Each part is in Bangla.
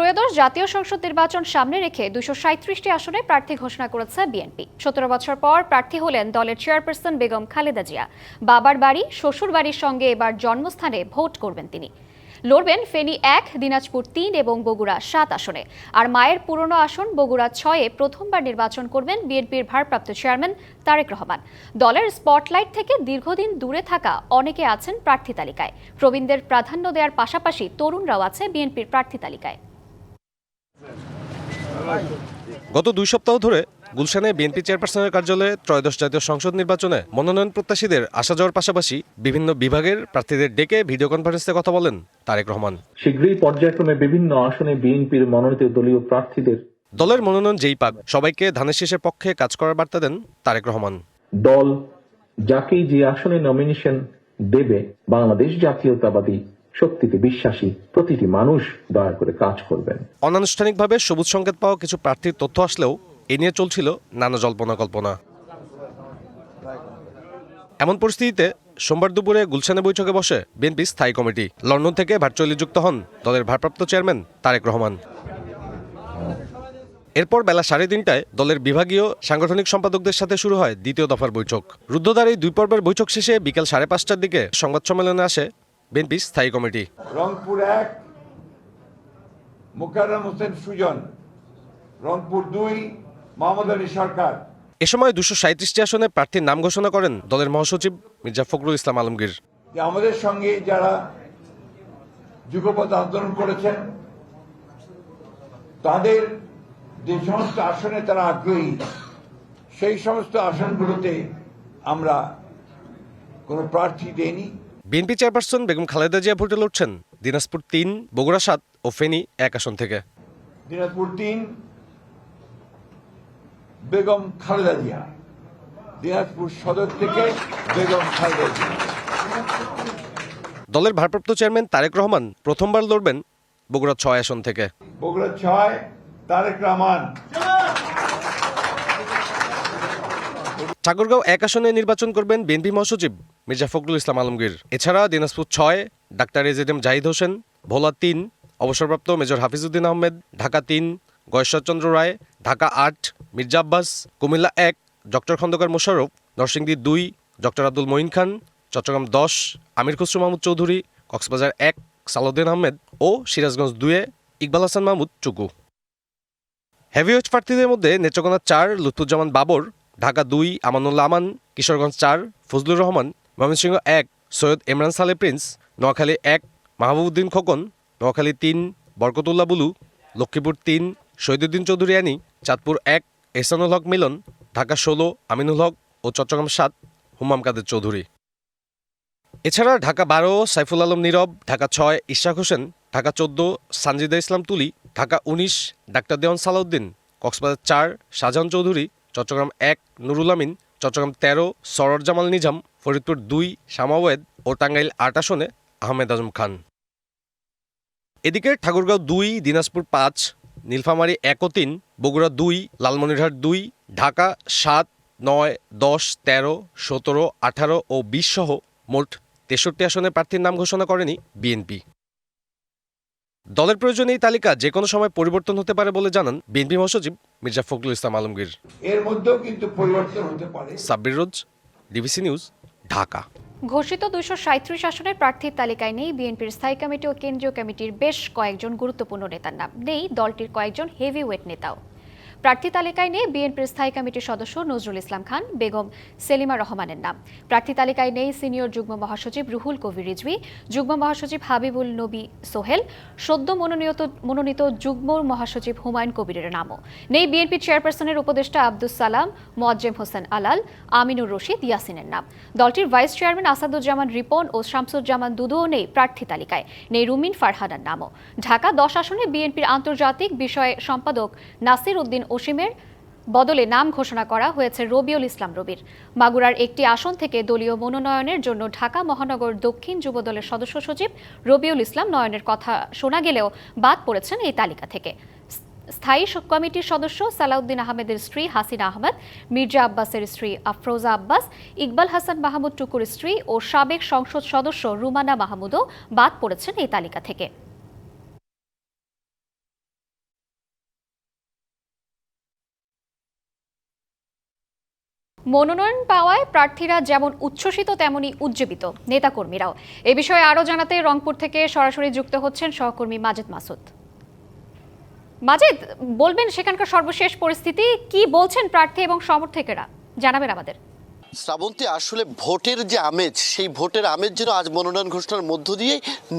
ত্রয়োদশ জাতীয় সংসদ নির্বাচন সামনে রেখে 237টি আসনে প্রার্থী ঘোষণা করেছে বিএনপি। 17 বছর পর প্রার্থী হলেন দলের চেয়ারপারসন বেগম খালেদা জিয়া। বাবার বাড়ি শ্বশুর বাড়ির সঙ্গে এবার জন্মস্থানে ভোট করবেন তিনি। লড়বেন ফেনী 1, দিনাজপুর 3 এবং বগুড়া 7 আসনে। আর মায়ের পুরনো আসন বগুড়া 6-এ প্রথমবার নির্বাচন করবেন বিএনপির ভারপ্রাপ্ত চেয়ারম্যান তারেক রহমান। দলের স্পটলাইট থেকে দীর্ঘদিন দূরে থাকা অনেকে আছেন প্রার্থী তালিকায়। প্রবীণদের প্রাধান্য দেওয়ার পাশাপাশি তরুণরাও আছে বিএনপির প্রার্থী তালিকায়। গত 2 সপ্তাহ ধরে গুলশানে বিএনপি চেয়ারপারসনের কার্যালয়ে ত্রয়োদশ জাতীয় সংসদ নির্বাচনে মনোনয়ন প্রত্যাশীদের আসা যাওয়ার পাশাপাশি বিভিন্ন বিভাগের প্রার্থীদের ডেকে ভিডিও কনফারেন্সে কথা বলেন তারেক রহমান। শীঘ্রই পর্যায়ক্রমে বিভিন্ন আসনে বিএনপির মনোনীত দলীয় প্রার্থীদের দলের মনোনয়ন যেই পাক সবাইকে ধানের শীষের পক্ষে কাজ করার বার্তা দেন তারেক রহমান। দল যাকেই যে আসনে নমিনেশন দেবে বাংলাদেশ জাতীয়তাবাদী শক্তিতে বিশ্বাসী প্রতিটি মানুষ দয়া করে কাজ করবেন। অনানুষ্ঠানিকভাবে সবুজ সংকেত পাওয়া কিছু প্রার্থীর তথ্য আসলেও এ নিয়ে চলছিল নানা জল্পনা কল্পনা। এমন পরিস্থিতিতে সোমবার দুপুরে গুলশানে বৈঠকে বসে বিএনপি স্থায়ী কমিটি। লন্ডন থেকে ভার্চুয়ালি যুক্ত হন দলের ভারপ্রাপ্ত চেয়ারম্যান তারেক রহমান। এরপর বেলা 3:30টায় দলের বিভাগীয় সাংগঠনিক সম্পাদকদের সাথে শুরু হয় দ্বিতীয় দফার বৈঠক। রুদ্ধদ্বার এই 2 পর্বের বৈঠক শেষে বিকেল 5:30টার দিকে সংবাদ সম্মেলনে আসে বিএনপি স্থায়ী কমিটি। রংপুর 1 মোকাররম হোসেন সুজন, রংপুর 2 মোহাম্মদ আলী সরকার। এ সময় 237টি আসনে প্রার্থীর নাম ঘোষণা করেন দলের মহাসচিব মির্জা ফখরুল ইসলাম আলমগীর। আমাদের সঙ্গে যারা যুগপৎ আন্দোলন করেছেন তাদের যে সমস্ত আসনে তারা আগ্রহী, সেই সমস্ত আসনগুলোতে আমরা কোনো প্রার্থী দেইনি। বিএনপি চেয়ারপারসন বেগম খালেদা জিয়া ভোটে লড়ছেন দিনাজপুর 3, বগুড়া 7 ও ফেনী 1 আসন থেকে। দিনাজপুর 3 বেগম খালেদা জিয়া, দিনাজপুর সদর থেকে বেগম খালেদা জিয়া। দলের ভারপ্রাপ্ত চেয়ারম্যান তারেক রহমান প্রথমবার লড়বেন বগুড়া 6 আসন থেকে। বগুড়া 6 তারেক রহমান। ঠাকুরগাঁও 1 আসনে নির্বাচন করবেন বিএনপি মহাসচিব মির্জা ফখরুল ইসলাম আলমগীর। এছাড়া দিনাজপুর 6 ডাক্তার এজেডএম জাহিদ হোসেন, ভোলা 3 অবসরপ্রাপ্ত মেজর হাফিজউদ্দিন আহমেদ, ঢাকা 3 গয়েশ্বরচন্দ্র রায়, ঢাকা 8 মির্জা আব্বাস, কুমিল্লা 1 ডক্টর খন্দকার মোশাররফ, নরসিংদী 2 ডক্টর আব্দুল মঈন খান, চট্টগ্রাম 10 আমির খসরু মাহমুদ চৌধুরী, কক্সবাজার 1 সালাউদ্দিন আহমেদ ও সিরাজগঞ্জ 2 ইকবাল হাসান মাহমুদ চুকু। হেভিওয়েট প্রার্থীদের মধ্যে নেত্রকোনা 4 লুৎফুজ্জামান বাবর, ঢাকা 2 আমানুল্লাহ আমান, কিশোরগঞ্জ 4 ফজলুর রহমান, ময়মনসিংহ 1 সৈয়দ ইমরান সালে প্রিন্স, নোয়াখালী 1 মাহবুবউদ্দিন খোকন, নোয়াখালী 3 বরকতুল্লাহ বুলু, লক্ষ্মীপুর 3 শহীদুদ্দিন চৌধুরী আনি, চাঁদপুর 1 এহসানুল হক মিলন, ঢাকা 16 আমিনুল হক ও চট্টগ্রাম 7 হুমাম কাদের চৌধুরী। এছাড়া ঢাকা 12 সাইফুল আলম নীরব, ঢাকা 6 ইশরাক হোসেন, ঢাকা 14 সানজিদা ইসলাম তুলি, ঢাকা 19 ডাক্তার দেওয়ান সালাউদ্দিন, কক্সবাজার 4 শাহজাহান চৌধুরী, চট্টগ্রাম 1 নুরুল আমিন, চট্টগ্রাম 13 সরর জামাল নিজাম, ফরিদপুর 2 শামাওয়েদ ও টাঙ্গাইল 8 আসনে আহমেদ আজম খান। এদিকে ঠাকুরগাঁও 2, দিনাজপুর 5, নীলফামারী 1 ও 3, বগুড়া 2, লালমনিরহাট 2, ঢাকা 7, 9, 10, 13, 17, 18 ও 20 সহ মোট 63 আসনে প্রার্থীর নাম ঘোষণা করেনি বিএনপি। দলের প্রয়োজনে এই তালিকা যে কোনো সময় পরিবর্তন হতে পারে বলে জানান বিএনপি মহাসচিব মির্জা ফখরুল ইসলাম আলমগীর। এর মধ্যেও কিন্তু পরিবর্তন হতে পারে। সাব্বির রোজ, ডিবিসি নিউজ, ঢাকা। ঘোষিত 237 আসনের প্রার্থীর তালিকায় নেই বিএনপির স্থায়ী কমিটি ও কেন্দ্রীয় কমিটির বেশ কয়েকজন গুরুত্বপূর্ণ নেতার নাম। নেই দলটির কয়েকজন হেভিওয়েট নেতাও। প্রার্থী তালিকায় নেই বিএনপির স্থায়ী কমিটির সদস্য নজরুল ইসলাম খান, বেগম সেলিমা রহমানের নাম। প্রার্থী তালিকায় নেই সিনিয়র যুগ্ম মহাসচিব রুহুল কবির রিজভী, যুগ্ম মহাসচিব হাবিবুল নবী সোহেল, সদ্য মনোনীত যুগ্ম মহাসচিব হুমায়ুন কবিরের নামও। নেই বিএনপি চেয়ারপারসনের উপদেষ্টা আব্দুস সালাম, মোয়াজ্জেম হোসেন আলাল, আমিনুর রশিদ ইয়াসিনের নাম। দলটির ভাইস চেয়ারম্যান আসাদুজ্জামান রিপন ও শামসুজ্জামান দুদুও নেই প্রার্থী তালিকায়। নেই রুমিন ফারহানার নামও। ঢাকা 10 আসনে বিএনপির আন্তর্জাতিক বিষয়ে সম্পাদক নাসির উদ্দিন অসীমের বদলে নাম ঘোষণা করা হয়েছে রবিউল ইসলাম রবির। মাগুরার একটি আসন থেকে দলীয় মনোনয়নের জন্য ঢাকা মহানগর দক্ষিণ যুবদলের সদস্য সচিব রবিউল ইসলাম নয়নের কথা শোনা গেলেও বাদ পড়েছেন এই তালিকা থেকে। স্থায়ী কমিটির সদস্য সালাউদ্দিন আহমেদের স্ত্রী হাসিনা আহমেদ, মির্জা আব্বাসের স্ত্রী আফরোজা আব্বাস, ইকবাল হাসান মাহমুদ টুকুর স্ত্রী ও সাবেক সংসদ সদস্য রুমানা মাহমুদও বাদ পড়েছেন এই তালিকা থেকে। মনোনয়ন পাওয়ায় প্রার্থীরা যেমন উচ্ছ্বসিত তেমনি উজ্জীবিত নেতাকর্মীরাও। এ বিষয়ে আরও জানাতে রংপুর থেকে সরাসরি যুক্ত হচ্ছেন সহকর্মী মাজেদ মাসুদ। মাজেদ, বলবেন সেখানকার সর্বশেষ পরিস্থিতি, কি বলছেন প্রার্থী এবং সমর্থকেরা, জানাবেন আমাদের। শ্রাবন্তী, আসলে ভোটের যে আমেজ, সেই ভোটের আমেজ যেন আজ মনোনয়ন ঘোষণার মধ্য দিয়ে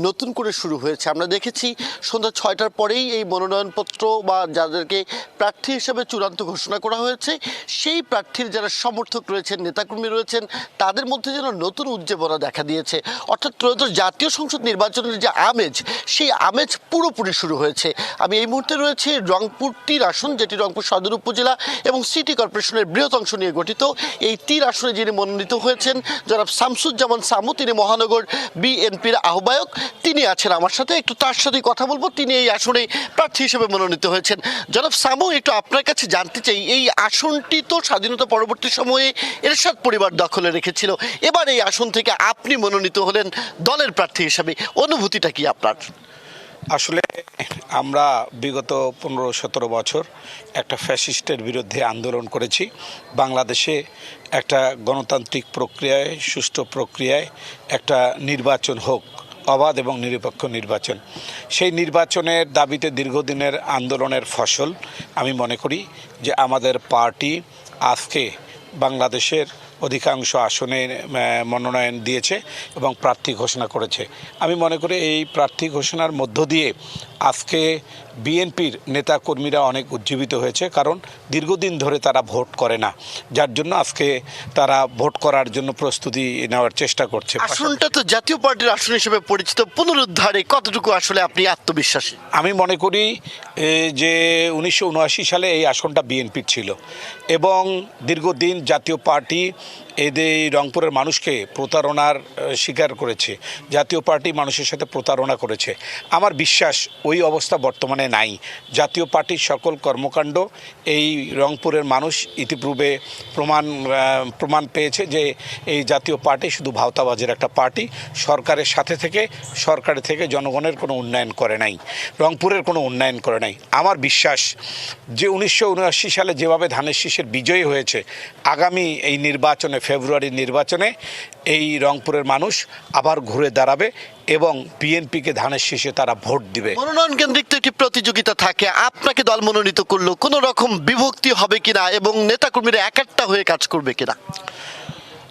নতুন করে শুরু হয়েছে। আমরা দেখেছি সন্ধ্যা 6টার পরেই এই মনোনয়নপত্র বা যাদেরকে প্রার্থী হিসেবে চূড়ান্ত ঘোষণা করা হয়েছে সেই প্রার্থীর যারা সমর্থক রয়েছেন, নেতাকর্মী রয়েছেন, তাদের মধ্যে যেন নতুন উজ্জীবনা দেখা দিয়েছে। অর্থাৎ ত্রয়োদশ জাতীয় সংসদ নির্বাচনের যে আমেজ, সেই আমেজ পুরোপুরি শুরু হয়েছে। আমি এই মুহূর্তে রয়েছি রংপুর 3 আসন, যেটি রংপুর সদর উপজেলা এবং সিটি কর্পোরেশনের বৃহৎ অংশ নিয়ে গঠিত। এই 3 আসনে যিনি মনোনীত হয়েছেন জনাব শামসুজ্জামান সামু, তিনি মহানগর বিএনপির আহ্বায়ক, তিনি আছেন আমার সাথে। একটু তার সাথে কথা বলবো, তিনি এই আসনে প্রার্থী হিসেবে মনোনীত হয়েছেন। জনাব সামু, একটু আপনার কাছে জানতে চাই, এই আসনটি তো স্বাধীনতা পরবর্তী সময়ে এরশাদ পরিবার দখলে রেখেছিল, এবার এই আসন থেকে আপনি মনোনীত হলেন দলের প্রার্থী হিসেবে, অনুভূতিটা কি আপনার? আসলে আমরা বিগত 15-17 বছর একটা ফ্যাসিস্টের বিরুদ্ধে আন্দোলন করেছি। বাংলাদেশে একটা গণতান্ত্রিক প্রক্রিয়ায়, সুষ্ঠু প্রক্রিয়ায় একটা নির্বাচন হোক, অবাধ এবং নিরপেক্ষ নির্বাচন। সেই নির্বাচনের দাবিতে দীর্ঘদিনের আন্দোলনের ফসল আমি মনে করি যে আমাদের পার্টি আজকে বাংলাদেশের অধিকাংশ আসনে মনোনয়ন দিয়েছে এবং প্রার্থী ঘোষণা করেছে। আমি মনে করি এই প্রার্থী ঘোষণার মধ্য দিয়ে আজকে বিএনপির নেতাকর্মীরা অনেক উজ্জীবিত হয়েছে, কারণ দীর্ঘদিন ধরে তারা ভোট করে না, যার জন্য আজকে তারা ভোট করার জন্য প্রস্তুতি নেওয়ার চেষ্টা করছে। আসনটা তো জাতীয় পার্টির আসন হিসেবে পরিচিত, পুনরুদ্ধারে কতটুকু আসলে আপনি আত্মবিশ্বাসী? আমি মনে করি যে 1979 সালে এই আসনটা বিএনপির ছিল এবং দীর্ঘদিন জাতীয় পার্টি এদের রংপুরের মানুষকে প্রতারণার শিকার করেছে। জাতীয় পার্টি মানুষের সাথে প্রতারণা করেছে। আমার বিশ্বাস ওই অবস্থা বর্তমানে নাই। জাতীয় পার্টির সকল কর্মকাণ্ড এই রংপুরের মানুষ ইতিপূর্বে প্রমাণ পেয়েছে যে এই জাতীয় পার্টি শুধু ভাওতাবাজের একটা পার্টি। সরকারের থেকে জনগণের কোনো উন্নয়ন করে নাই, রংপুরের কোনো উন্নয়ন করে নাই। আমার বিশ্বাস যে 1979 সালে যেভাবে ধানের শীষের বিজয়ী হয়েছে, আগামী এই নির্বাচনে, ফেব্রুয়ারির নির্বাচনে এই রংপুরের মানুষ আবার ঘুরে দাঁড়াবে এবং বিএনপিকে ধানের শীষে তারা ভোট দিবে। মনোনয়ন কেন্দ্রিক তো একটি প্রতিযোগিতা থাকে, আপনাকে দল মনোনীত করলো, কোনো রকম বিভক্তি হবে কিনা এবং নেতাকর্মীরা একাট্টা হয়ে কাজ করবে কিনা?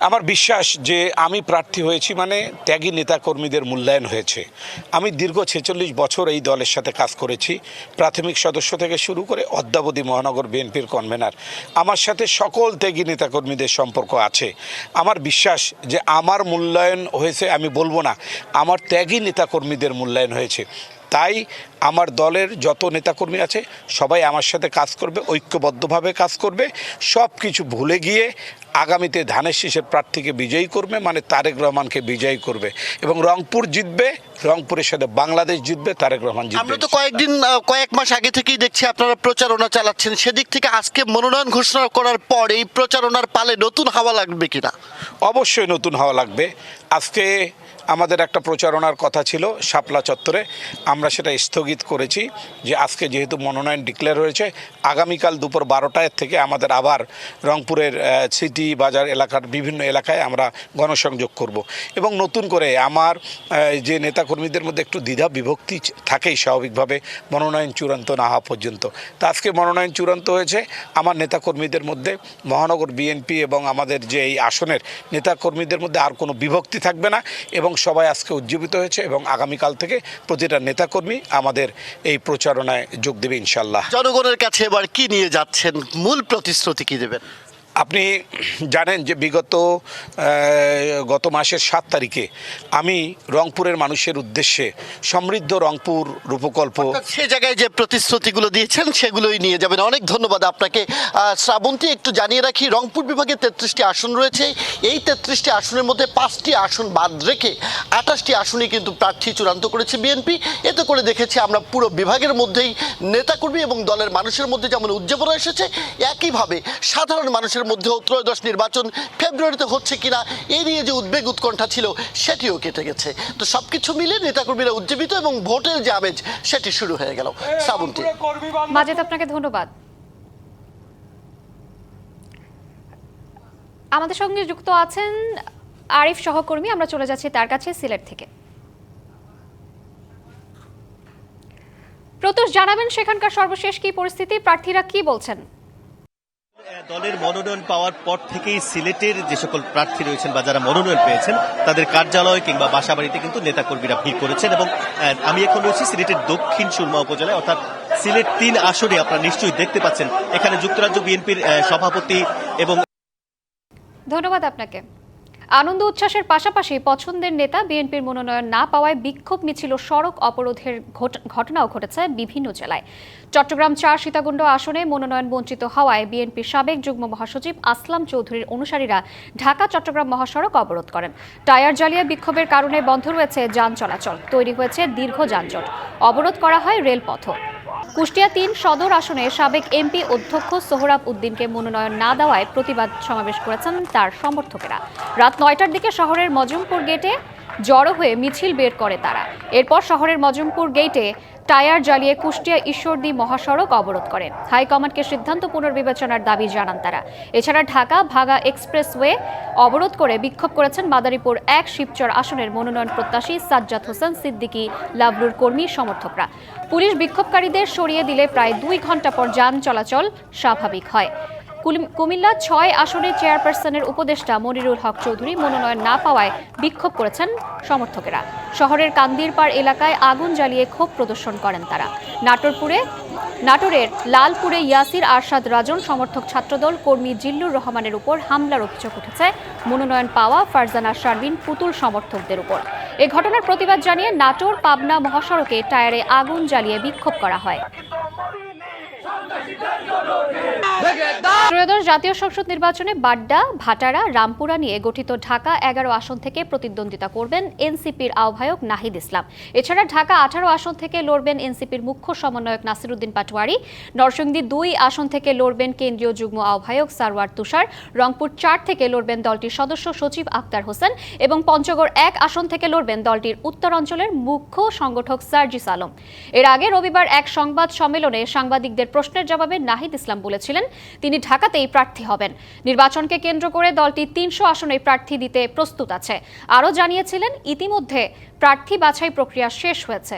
আমার বিশ্বাস যে আমি প্রার্থী হয়েছি মানে ত্যাগী নেতাকর্মীদের মূল্যায়ন হয়েছে। আমি দীর্ঘ 46 বছর এই দলের সাথে কাজ করেছি, প্রাথমিক সদস্য থেকে শুরু করে অদ্যাবধি মহানগর বিএনপির কনভেনার। আমার সাথে সকল ত্যাগী নেতাকর্মীদের সম্পর্ক আছে। আমার বিশ্বাস যে আমার মূল্যায়ন হয়েছে, আমি বলবো না, আমার ত্যাগী নেতাকর্মীদের মূল্যায়ন হয়েছে। তাই আমার দলের যত নেতাকর্মী আছে সবাই আমার সাথে কাজ করবে, ঐক্যবদ্ধভাবে কাজ করবে, সব কিছু ভুলে গিয়ে আগামীতে ধানের শীষের প্রার্থীকে বিজয়ী করবে, মানে তারেক রহমানকে বিজয়ী করবে এবং রংপুর জিতবে, রংপুরের সাথে বাংলাদেশ জিতবে, তারেক রহমান জিতবে। আমরা তো কয়েক মাস আগে থেকেই দেখছি আপনারা প্রচারণা চালাচ্ছেন, সেদিক থেকে আজকে মনোনয়ন ঘোষণা করার পর এই প্রচারণার পালে নতুন হাওয়া লাগবে কিনা? অবশ্যই নতুন হাওয়া লাগবে। আজকে আমাদের একটা প্রচারণার কথা ছিল শাপলা চত্বরে, আমরা সেটা স্থগিত করেছি যে আজকে যেহেতু মনোনয়ন ডিক্লেয়ার হয়েছে, আগামীকাল দুপুর 12টার থেকে আমাদের আবার রংপুরের সিটি বাজার এলাকার বিভিন্ন এলাকায় আমরা গণসংযোগ করব এবং নতুন করে আমার যে নেতাকর্মীদের মধ্যে একটু দ্বিধা বিভক্তি থাকেই স্বাভাবিকভাবে মনোনয়ন চূড়ান্ত না হওয়া পর্যন্ত। তা আজকে মনোনয়ন চূড়ান্ত হয়েছে, আমার নেতাকর্মীদের মধ্যে মহানগর বিএনপি এবং আমাদের যে এই আসনের নেতাকর্মীদের মধ্যে আর কোনো বিভক্তি থাকবে না এবং সবাই আজকে উজ্জীবিত হয়েছে এবং আগামীকাল থেকে প্রতিটা নেতাকর্মী আমাদের এই প্রচারণায় যোগ দেবে ইনশাল্লাহ। জনগণের কাছে এবার কি নিয়ে যাচ্ছেন, মূল প্রতিশ্রুতি কি দেবেন? আপনি জানেন যে গত মাসের 7 তারিখে আমি রংপুরের মানুষের উদ্দেশ্যে সমৃদ্ধ রংপুর রূপকল্প, সে জায়গায় যে প্রতিশ্রুতিগুলো দিয়েছেন সেগুলোই নিয়ে যাবেন। অনেক ধন্যবাদ আপনাকে। শ্রাবন্তী, একটু জানিয়ে রাখি, রংপুর বিভাগে 33টি আসন রয়েছে। এই 33টি আসনের মধ্যে 5টি আসন বাদ রেখে 28টি আসনই কিন্তু প্রার্থী চূড়ান্ত করেছে বিএনপি। এতে করে দেখেছি আমরা পুরো বিভাগের মধ্যেই নেতাকর্মী এবং দলের মানুষের মধ্যে যেমন উজ্জীবনা এসেছে, একইভাবে সাধারণ মানুষের মধ্যেও ত্রয়োদশ নির্বাচন ফেব্রুয়ারিতে হচ্ছে কিনা এই নিয়ে যে উদ্বেগ উৎকণ্ঠা ছিল সেটিও কেটে গেছে। তো সবকিছু মিলে নেতাকর্মীরা উজ্জীবিত এবং ভোটের যে আমেজ সেটি শুরু হয়ে গেল। শ্রাবন্তী, মাজেদ, আপনাকে ধন্যবাদ। আমাদের সঙ্গে যুক্ত আছেন আরিফ সহকর্মী, আমরা চলে যাচ্ছি তার কাছে সিলেট থেকে। প্রত্যুষ জানাবেন সেখানকার সর্বশেষ কি পরিস্থিতি, প্রার্থীরা কি বলছেন? দলের মনোনয়ন পাওয়ার পর থেকেই সিলেটের যে সকল প্রার্থী রয়েছেন বা যারা মনোনয়ন পেয়েছেন তাদের কার্যালয় কিংবা বাসাবাড়িতে কিন্তু নেতাকর্মীরা ভিড় করেছেন। এবং আমি এখন রয়েছি সিলেটের দক্ষিণ সুরমা উপজেলায়, অর্থাৎ সিলেট 3 আসনে। আপনারা নিশ্চয়ই দেখতে পাচ্ছেন এখানে যুক্তরাজ্য বিএনপির সভাপতি এবং ধন্যবাদ আপনাকে। আনন্দ উচ্ছ্বাসের পাশাপাশি পছন্দের নেতা বিএনপির মনোনয়ন না পাওয়ায় বিক্ষোভ মিছিল, সড়ক অবরোধের ঘটনাও ঘটেছে বিভিন্ন জেলায়। চট্টগ্রাম 4 সীতাকুণ্ড আসনে মনোনয়ন বঞ্চিত হওয়ায় বিএনপির সাবেক যুগ্ম মহাসচিব আসলাম চৌধুরীর অনুসারীরা ঢাকা চট্টগ্রাম মহাসড়ক অবরোধ করেন। টায়ার জ্বালিয়ে বিক্ষোভের কারণে বন্ধ রয়েছে যান চলাচল, তৈরি হয়েছে দীর্ঘ যানজট, অবরোধ করা হয় রেলপথও। কুষ্টিয়া 3 সদর আসনে সাবেক এমপি অধ্যক্ষ সোহরাব উদ্দিনকে মনোনয়ন না দেওয়ায় প্রতিবাদ সমাবেশ করেছেন তার সমর্থকেরা। রাত 9টার দিকে শহরের মজুমপুর গেটে জড়ো হয়ে মিছিল বের করে তারা। এরপর শহরের মজুমপুর গেটে টায়ার জ্বালিয়ে কুষ্টিয়া ঈশ্বরদী মহাসড়ক অবরোধ করেন। হাইকমান্ডকে সিদ্ধান্ত পুনর্বিবেচনার দাবি জানান তারা। এছাড়া ঢাকা ভাগা এক্সপ্রেসওয়ে অবরোধ করে বিক্ষোভ করেছেন মাদারীপুর 1 শিবচর আসনের মনোনয়ন প্রত্যাশী সাজ্জাদ হোসেন সিদ্দিকী লাভলুর কর্মী সমর্থকরা। পুলিশ বিক্ষোভকারীদের সরিয়ে দিলে প্রায় 2 ঘন্টা পর যান চলাচল স্বাভাবিক হয়। কুমিল্লা 6 আসনের চেয়ারপারসনের উপদেষ্টা মনিরুল হক চৌধুরী মনোনয়ন না পাওয়ায় বিক্ষোভ করেছেন সমর্থকেরা। শহরের কান্দিরপাড় এলাকায় আগুন জ্বালিয়ে ক্ষোভ প্রদর্শন করেন তারা। নাটোরের লালপুরে ইয়াসির আরশাদ রাজন সমর্থক ছাত্রদল কর্মী জিল্লুর রহমানের উপর হামলার অভিযোগ উঠেছে মনোনয়ন পাওয়া ফারজানা শারমিন পুতুল সমর্থকদের উপর। এ ঘটনার প্রতিবাদ জানিয়ে নাটোর পাবনা মহাসড়কে টায়ারে আগুন জ্বালিয়ে বিক্ষোভ করা হয়। ত্রয়োদশ জাতীয় সংসদ নির্বাচনে বাড্ডা, ভাটারা, রামপুরা নিয়ে গঠিত ঢাকা 11 আসন থেকে প্রতিদ্বন্দ্বিতা করবেন এনসিপির আহ্বায়ক নাহিদ ইসলাম। এছাড়া ঢাকা 18 আসন থেকে লড়বেন এনসিপির মুখ্য সমন্বয়ক নাসিরউদ্দিন পাটোয়ারি। নরসিংদী 2 আসন থেকে লড়বেন কেন্দ্রীয় যুগ্ম আহ্বায়ক সারওয়ার তুষার। রংপুর 4 থেকে লড়বেন দলটির সদস্য সচিব আক্তার হোসেন এবং পঞ্চগড় 1 আসন থেকে লড়বেন দলটির উত্তরাঞ্চলের মুখ্য সংগঠক সার্জিস আলম। এর আগে রবিবার এক সংবাদ সম্মেলনে সাংবাদিকদের প্রশ্নের জবাবে নাহিদ ইসলাম বলেছিলেন তিনি ঢাকাতেই প্রার্থী হবেন। নির্বাচনকে কেন্দ্র করে দলটি 300 আসনে প্রার্থী দিতে প্রস্তুত আছে। আরও জানিয়েছিলেন ইতিমধ্যে প্রার্থী বাছাই প্রক্রিয়া শেষ হয়েছে।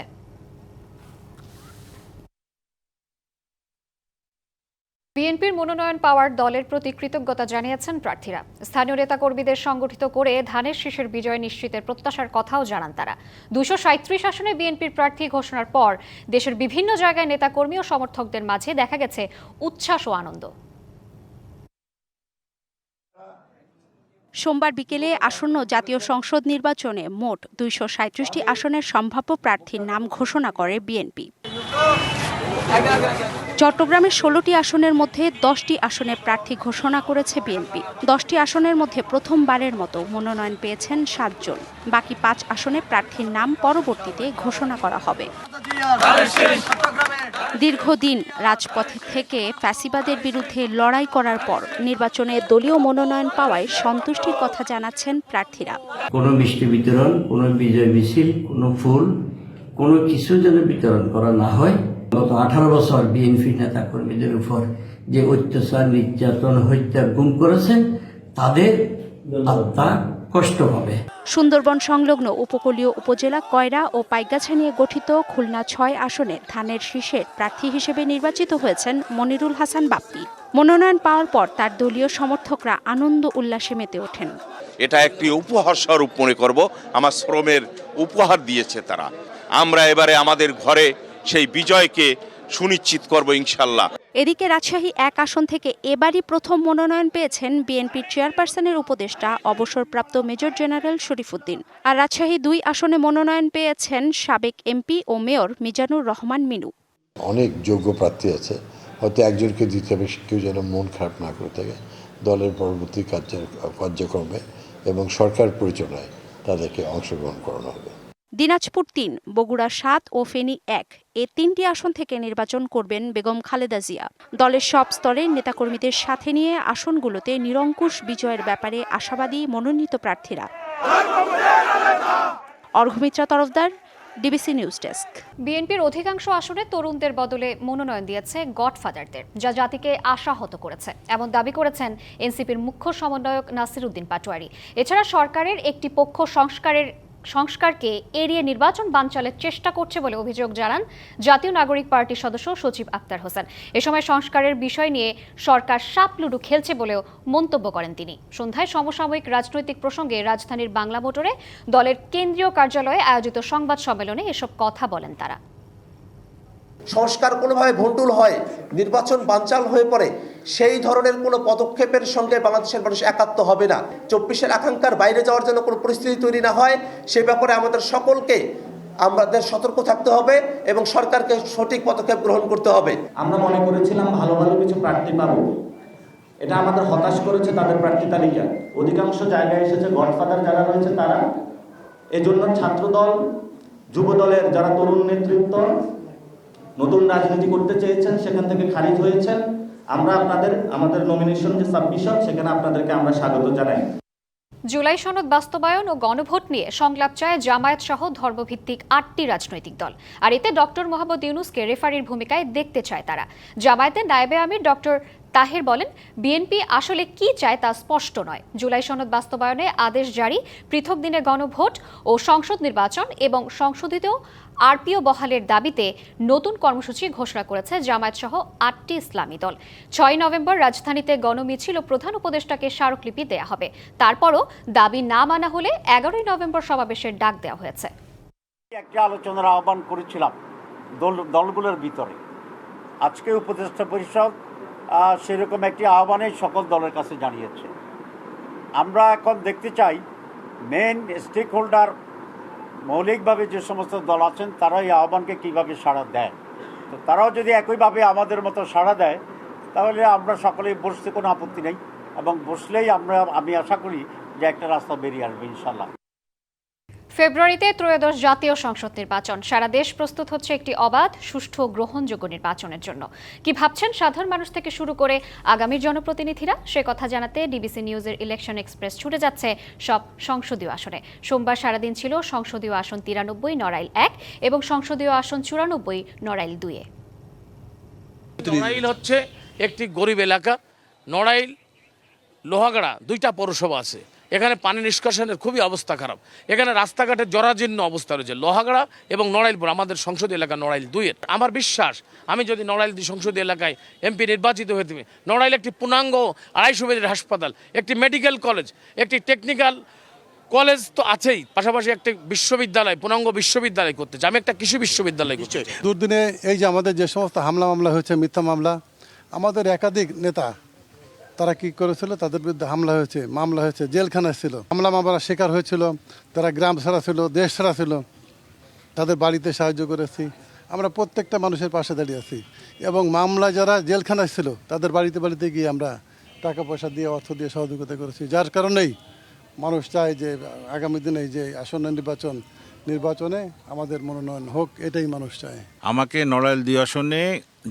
বিএনপির মনোনয়ন পাওয়ার দলের প্রতি কৃতজ্ঞতা জানিয়েছেন প্রার্থীরা। স্থানীয় নেতাকর্মীদের সংগঠিত করে ধানের শীষের বিজয় নিশ্চিতের প্রত্যাশার কথাও জানান তারা। 237 আসনে বিএনপির প্রার্থী ঘোষণার পর দেশের বিভিন্ন জায়গায় নেতাকর্মী ও সমর্থকদের মাঝে দেখা গেছে উচ্ছ্বাস ও আনন্দ। সোমবার বিকেলে আসন্ন জাতীয় সংসদ নির্বাচনে মোট 237টি আসনের সম্ভাব্য প্রার্থীর নাম ঘোষণা করে বিএনপি। চট্টগ্রামের 16টি আসনের মধ্যে 10টি আসনে প্রার্থী ঘোষণা করেছে বিএনপি। 10টি আসনের মধ্যে প্রথমবারের মতো মনোনয়ন পেয়েছেন 7 জন। বাকি 5 আসনে প্রার্থীর নাম পরবর্তীতে ঘোষণা করা হবে। দীর্ঘদিন রাজপথে থেকে ফ্যাসিবাদের বিরুদ্ধে লড়াই করার পর নির্বাচনে দলীয় মনোনয়ন পাওয়ায় সন্তুষ্টির কথা জানাচ্ছেন প্রার্থীরা। কোনো মিষ্টি বিতরণ, কোনো বিজয় মিছিল, কোনো ফুল, কোনো কিছু যেন বিতরণ করা না হয়। গত 18 বছর বিএনপি নেতা কর্মীদের উপর যে অত্যাচার, নির্যাতন, হত্যা, গুম করেছেন তাদের আত্মা কষ্ট পাবে। সুন্দরবন সংলগ্ন উপকূলীয় উপজেলা কয়রা ও পাইকগাছা নিয়ে গঠিত খুলনা 6 আসনে ধানের শীষের প্রার্থী হিসেবে নির্বাচিত হয়েছেন মনিরুল হাসান বাপ্পি। মনোনয়ন পাওয়ার পর তার দলীয় সমর্থকরা আনন্দ উল্লাসে মেতে ওঠেন। এটা একটি উপহার স্বরূপ মনে করব, আমার শ্রমের উপহার দিয়েছে তারা। আমরা এবারে আমাদের ঘরে সেই বিজয়কে সুনিশ্চিত করব ইনশাল্লাহ। এদিকে রাজশাহী 1 আসন থেকে এবারই প্রথম মনোনয়ন পেয়েছেন বিএনপির চেয়ারপারসনের উপদেষ্টা অবসরপ্রাপ্ত মেজর জেনারেল শরীফুদ্দিন। আর রাজশাহী 2 আসনে মনোনয়ন পেয়েছেন সাবেক এমপি ও মেয়র মিজানুর রহমান মিনু। অনেক যোগ্য প্রার্থী আছে, হয়তো একজনকে দিতে হবে, কেউ যেন মন খারাপ না করে থাকে। দলের পরবর্তী কার্যক্রমে এবং সরকার পরিচালনায় তাদেরকে অংশগ্রহণ করানো হবে। দিনাজপুর 3, বগুড়া 7 ও ফেনী 1 এই 3টি আসন থেকে নির্বাচন করবেন বেগম খালেদা জিয়া। দলের সব স্তরের নেতাকর্মীদের সাথে নিয়ে আসনগুলোতে নিরঙ্কুশ বিজয়ের ব্যাপারে আশাবাদী মনোনীত প্রার্থীরা। Arghamitra Tarafdar, DBC news desk. বিএনপির অধিকাংশ আসনে তরুণদের বদলে মনোনয়ন দিয়েছে গডফাদারদের, যা জাতিকে আশাহত করেছে এমন দাবি করেছেন এনসিপির মুখ্য সমন্বয়ক নাসির উদ্দিন পাটোয়ারি। এছাড়া সরকারের একটি পক্ষ সংস্কারকে এড়িয়ে নির্বাচন বানচালের চেষ্টা করছে বলে অভিযোগ জানান জাতীয় নাগরিক পার্টির সদস্য সচিব আক্তার হোসেন। এ সময় সংস্কারের বিষয় নিয়ে সরকার সাপ লুডু খেলছে বলেও মন্তব্য করেন তিনি। সন্ধ্যায় সমসাময়িক রাজনৈতিক প্রসঙ্গে রাজধানীর বাংলা মোটরে দলের কেন্দ্রীয় কার্যালয়ে আয়োজিত সংবাদ সম্মেলনে এসব কথা বলেন তারা। সংস্কার কোনোভাবে ভণ্ডুল হয়, নির্বাচন বানচাল হয়ে পড়ে, সেই ধরনের কোনো পদক্ষেপের সঙ্গে বাংলাদেশের মানুষ একাত্ম হবে না। 24-এর আকাঙ্ক্ষার বাইরে যাওয়ার জন্য কোনো পরিস্থিতি তৈরি না হয়, সে ব্যাপারে আমাদের সকলকে আমাদের সতর্ক থাকতে হবে এবং সরকারকে সঠিক পদক্ষেপ গ্রহণ করতে হবে। আমরা মনে করেছিলাম ভালো ভালো কিছু প্রার্থী পাবো, এটা আমাদের হতাশ করেছে তাদের প্রার্থী তালিকা। অধিকাংশ জায়গায় এসেছে গডফাদার যারা রয়েছে তারা। এজন্য ছাত্রদল, যুব দলের যারা তরুণ নেতৃত্ব নতুন রাজনীতি করতে চেয়েছেন সেখান থেকে খারিজ হয়েছেন। আমরা আমাদের নমিনেশন যে সাবমিশন সেখানে আপনাদেরকে আমরা স্বাগত জানাই। জুলাই সনদ বাস্তবায়ন ও গণভোট নিয়ে সংলাপ চায় জামায়াত সহ ধর্মভিত্তিক 8টি রাজনৈতিক দল। আর এতে ডক্টর মোহাম্মদ ইউনূসকে রেফারির ভূমিকায় দেখতে চায় তারা। জামায়াতের নায়েবে আমির ডক্টর তাহের বলেন, বিএনপি আসলে কি চায় তা স্পষ্ট নয়। জুলাই সনদ বাস্তবায়নে আদেশ জারি, পৃথক দিনে গণভোট ও সংসদ নির্বাচন এবং সংশোধিত আরপিও বহালের দাবিতে নতুন কর্মসূচি ঘোষণা করেছে জামায়াত সহ 8টি ইসলামী দল। 6 নভেম্বর রাজধানীতে গণমিছিল ও প্রধান উপদেষ্টাকে স্মারকলিপি দেয়া হবে। তারপরও দাবি না মানা হলে 11 নভেম্বর সমাবেশের ডাক দেওয়া হয়েছে। একটা আলোচনার আহ্বান করেছিলাম দলগুলোর ভিতরে। আজকে উপদেষ্টা পরিষদ সেরকম একটি আহ্বানে সকল দলের কাছে জানিয়েছে। আমরা এখন দেখতে চাই মেইন স্টেক হোল্ডার মৌলিকভাবে যে সমস্ত দল আছেন তারা এই আহ্বানকে কীভাবে সাড়া দেয়। তো তারাও যদি একইভাবে আমাদের মতো সাড়া দেয় তাহলে আমরা সকলেই বসতে কোনো আপত্তি নেই, এবং বসলেই আমি আশা করি যে একটা রাস্তা বেরিয়ে আসবে ইনশাল্লাহ। ফেব্রুয়ারিতে ত্রয়োদশ জাতীয় সংসদ নির্বাচন। সারা দেশ প্রস্তুত হচ্ছে একটি অবাধ, সুষ্ঠু, গ্রহণযোগ্য নির্বাচনের জন্য। কি ভাবছেন সাধারণ মানুষ থেকে শুরু করে আগামীর জনপ্রতিনিধিরা, সে কথা জানাতে ডিবিসি নিউজের ইলেকশন এক্সপ্রেস ছুটে যাচ্ছে সব সংসদীয় আসনে। সোমবার সারাদিন ছিল সংসদীয় আসন 93, নড়াইল 1 এবং সংসদীয় আসন 94, নড়াইল 2-এ। নড়াইল হচ্ছে একটি গরিব এলাকা। নড়াইল, লোহাগাড়া 2টা পৌরসভা আছে। এখানে পানি নিষ্কাশনের খুবই অবস্থা খারাপ। এখানে রাস্তাঘাটের জরাজীর্ণ অবস্থা রয়েছে। লোহাগাড়া এবং নড়াইলপুর আমাদের সংসদীয় এলাকা নড়াইল 2-এর। আমার বিশ্বাস আমি যদি নড়াইল 2 সংসদীয় এলাকায় এমপি নির্বাচিত হয়ে থাকি, নড়াইল একটি পূর্ণাঙ্গ 250 বেডের হাসপাতাল, একটি মেডিকেল কলেজ, একটি টেকনিক্যাল কলেজ তো আছেই, পাশাপাশি একটা বিশ্ববিদ্যালয়, পূর্ণাঙ্গ বিশ্ববিদ্যালয় করতে চাই। আমি একটা কৃষি বিশ্ববিদ্যালয় করতে চাই। দুর্দিনে এই যে আমাদের যে সমস্ত মামলা হয়েছে, মিথ্যা মামলা, আমাদের একাধিক নেতা তারা কি করেছিল, তাদের বিরুদ্ধে হামলা হয়েছে, মামলা হয়েছে, জেলখানায় ছিল, মামলার শিকার হয়েছিল, তারা গ্রাম ছাড়া ছিল, দেশ ছাড়া ছিল, তাদের বাড়িতে সাহায্য করেছি। আমরা প্রত্যেকটা মানুষের পাশে দাঁড়িয়ে আছি এবং মামলা যারা জেলখানায় ছিল তাদের বাড়িতে গিয়ে আমরা টাকা পয়সা দিয়ে, অর্থ দিয়ে সহযোগিতা করেছি। যার কারণেই মানুষ চায় যে আগামী দিনে যে আসন্ন নির্বাচনে আমাদের মনোনয়ন হোক, এটাই মানুষ চায়। আমাকে নড়াইল 2 আসনে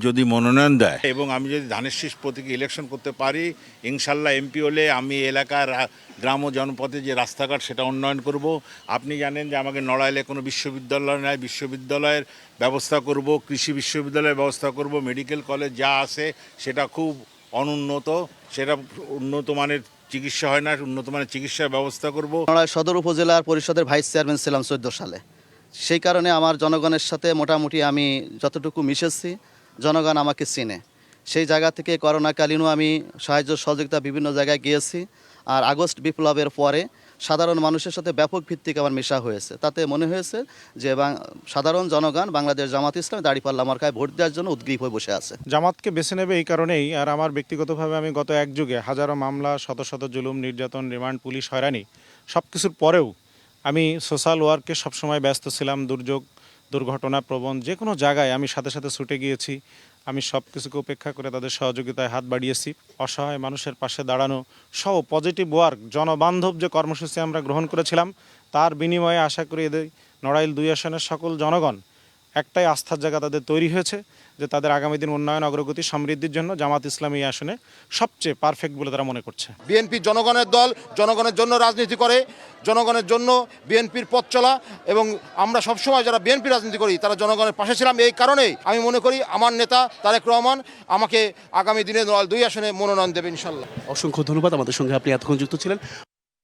যদি মনোনয়ন দেয় এবং আমি যদি ধানের শীষ প্রতীকে ইলেকশন করতে পারি, ইনশাল্লাহ এমপি হলে আমি এলাকার গ্রাম ও জনপথে যে রাস্তাঘাট সেটা উন্নয়ন করব। আপনি জানেন যে আমাকে নড়াইলে কোনো বিশ্ববিদ্যালয় নাই, বিশ্ববিদ্যালয়ের ব্যবস্থা করব, কৃষি বিশ্ববিদ্যালয়ের ব্যবস্থা করব, মেডিকেল কলেজ যা আছে সেটা খুব অনুন্নত, সেটা উন্নত মানের চিকিৎসা হয় না, উন্নত মানের চিকিৎসার ব্যবস্থা করব। নড়াইল সদর উপজেলার পরিষদের ভাইস চেয়ারম্যান ছিলাম 14 সালে। সেই কারণে আমার জনগণের সাথে মোটামুটি আমি যতটুকু মিশেছি, জনগণ আমাকে চিনে। সেই জায়গা থেকে করোনাকালীনও আমি সাহায্য সহযোগিতা বিভিন্ন জায়গায় গিয়েছি। আর আগস্ট বিপ্লবের পরে সাধারণ মানুষের সাথে ব্যাপক ভিত্তিক আমার মেশা হয়েছে। তাতে মনে হয়েছে যে সাধারণ জনগণ বাংলাদেশ জামাত ইসলাম দাঁড়িপাল্লা মার্কায় ভোট দেওয়ার জন্য উদ্গ্রীব হয়ে বসে আছে। জামাতকে বেছে নেবে এই কারণেই। আর আমার ব্যক্তিগতভাবে আমি গত এক যুগে হাজারো মামলা, শত শত জুলুম, নির্যাতন, রিমান্ড, পুলিশ হয়রানি সব কিছুর পরেও আমি সোশ্যাল ওয়ার্কে সবসময় ব্যস্ত ছিলাম। দুর্যোগ, দুর্ঘটনা প্রবণ যে কোনো জায়গায় আমি সাথে সাথে ছুটে গিয়েছি। আমি সব কিছুকে উপেক্ষা করে তাদের সহযোগিতায় হাত বাড়িয়েছি। অসহায় মানুষের পাশে দাঁড়ানো সহ পজিটিভ ওয়ার্ক, জনবান্ধব যে কর্মসূচি আমরা গ্রহণ করেছিলাম, তার বিনিময়ে আশা করি এদের নড়াইল 2 আসনের সকল জনগণ একটাই আস্থার জায়গা তাদের তৈরি হয়েছে যে তাদের আগামী দিন উন্নয়ন, অগ্রগতি, সমৃদ্ধির জন্য জামাত ইসলামী এই আসনে সবচেয়ে পারফেক্ট বলে তারা মনে করছে। বিএনপি জনগণের দল, জনগণের জন্য রাজনীতি করে, জনগণের জন্য বিএনপির পথ চলা, এবং আমরা সবসময় যারা বিএনপি রাজনীতি করি তারা জনগণের পাশে ছিলাম। এই কারণেই আমি মনে করি আমার নেতা তারেক রহমান আমাকে আগামী দিনে 2 আসনে মনোনয়ন দেবে ইনশাল্লাহ। অসংখ্য ধন্যবাদ, আমাদের সঙ্গে আপনি এতক্ষণ যুক্ত ছিলেন।